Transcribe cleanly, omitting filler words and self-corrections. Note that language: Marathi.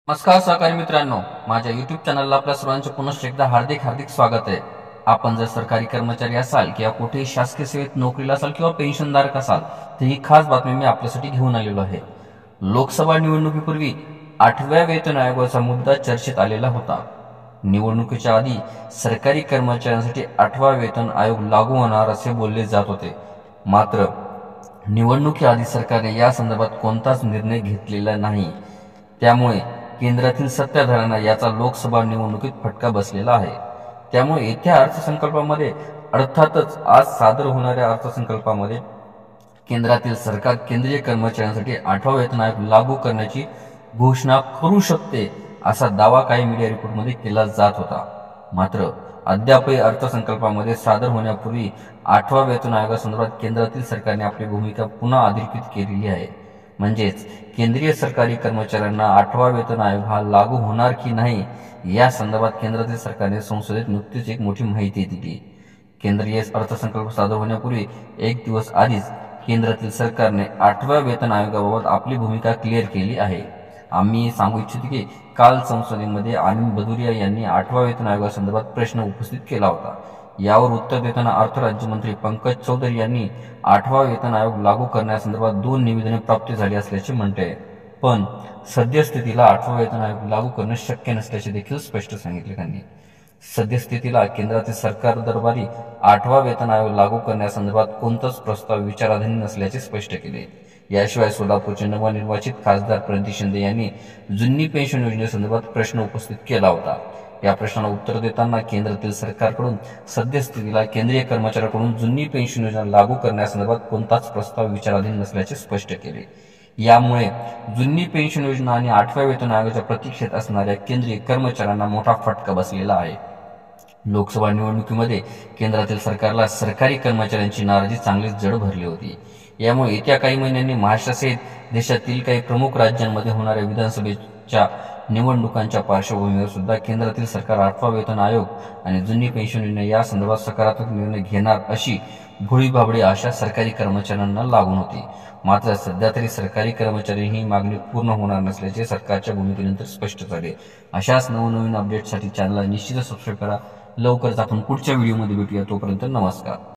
नमस्कार सहकारी मित्रांनो, माझ्या YouTube चॅनलला आपल्या सर्वांचे पुनश्च एकदा हार्दिक स्वागत आहे। आपण जर सरकारी कर्मचारी असाल किंवा कुठेही शासकीय सेवेत नोकरीला असाल किंवा पेन्शनधारक असाल तर ही खास बातमी मी आपल्यासाठी घेऊन आलेलो आहे। लोकसभा निवडणुकीपूर्वी 8व्या वेतन आयोगाचा मुद्दा चर्चेत आलेला होता। निवडणुकीच्या आधी सरकारी कर्मचाऱ्यांसाठी 8वा वेतन आयोग लागू होणार असे बोलले जात होते। मात्र निवडणुकीआधी सरकारने या संदर्भात कोणताच निर्णय घेतलेला नाही। त्यामुळे केंद्रातील सत्ताधाऱ्यांना याचा लोकसभा निवडणुकीत फटका बसलेला आहे। त्यामुळे येत्या अर्थसंकल्पामध्ये अर्थातच आज सादर होणाऱ्या अर्थसंकल्पामध्ये केंद्रातील सरकार केंद्रीय कर्मचाऱ्यांसाठी 8वा वेतन आयोग लागू करण्याची घोषणा करू शकते असा दावा काही मीडिया रिपोर्टमध्ये केला जात होता। मात्र अद्यापही अर्थसंकल्पामध्ये सादर होण्यापूर्वी 8वा वेतन आयोगासंदर्भात केंद्रातील सरकारने आपली भूमिका पुन्हा अधोरेखित केलेली आहे। म्हणजेच केंद्रीय सरकारी कर्मचाऱ्यांना 8वा वेतन आयोग हा लागू होणार की नाही या संदर्भात केंद्रातील सरकारने संसदेत नुकतीच एक मोठी माहिती दिली। केंद्रीय अर्थसंकल्प सादर होण्यापूर्वी एक दिवस आधीच केंद्रातील सरकारने 8व्या वेतन आयोगाबाबत आपली भूमिका क्लिअर केली आहे। आम्ही सांगू इच्छितो की काल संसदेमध्ये अनिल बलुरिया यांनी 8व्या वेतन आयोगासंदर्भात प्रश्न उपस्थित केला होता। यावर उत्तर देताना अर्थ राज्यमंत्री पंकज चौधरी यांनी 8वा वेतन आयोग लागू करण्यासंदर्भात 2 निवेदने प्राप्त झाली असल्याचे म्हटले, पण सद्यस्थितीला 8वा वेतन आयोग लागू करणे शक्य नसल्याचे देखील स्पष्ट सांगितले। त्यांनी सद्यस्थितीला केंद्रातील सरकार दरबारी 8वा वेतन आयोग लागू करण्यासंदर्भात कोणताच प्रस्ताव विचाराधीन नसल्याचे स्पष्ट केले। याशिवाय सोलापूरचे नवनिर्वाचित खासदार प्रणिती शिंदे यांनी जुनी पेन्शन योजनेसंदर्भात प्रश्न उपस्थित केला होता। या प्रश्नाला उत्तर देताना केंद्रातील सरकारकडून सद्यस्थितीला केंद्रीय कर्मचाऱ्यांकडून जुनी पेन्शन योजना लागू करण्यासंदर्भात कोणताच प्रस्ताव विचाराधीन नसल्याचे स्पष्ट केले। यामुळे जुनी पेन्शन योजना आणि 8व्या वेतन आयोगाच्या प्रतीक्षेत असणाऱ्या केंद्रीय कर्मचाऱ्यांना मोठा फटका बसलेला आहे। लोकसभा निवडणुकीमध्ये केंद्रातील सरकारला सरकारी कर्मचाऱ्यांची नाराजी चांगलीच जड भरली होती। यामुळे येत्या काही महिन्यांनी महाराष्ट्रासहित देशातील काही प्रमुख राज्यांमध्ये होणाऱ्या विधानसभेच्या निवडणुकांच्या पार्श्वभूमीवर सुद्धा केंद्रातील सरकार 8वा वेतन आयोग आणि जुनी पेन्शन योजना या संदर्भात सकारात्मक निर्णय घेणार अशी भोळीभाबडी आशा सरकारी कर्मचाऱ्यांना लागून होती। मात्र सध्या तरी सरकारी कर्मचारी ही मागणी पूर्ण होणार नसल्याचे सरकारच्या भूमिकेनंतर स्पष्ट झाले। अशाच नवनवीन अपडेट्ससाठी चॅनलला निश्चितच सबस्क्राईब करा। लवकरच आपण पुढच्या व्हिडिओमध्ये भेटूया। तोपर्यंत नमस्कार।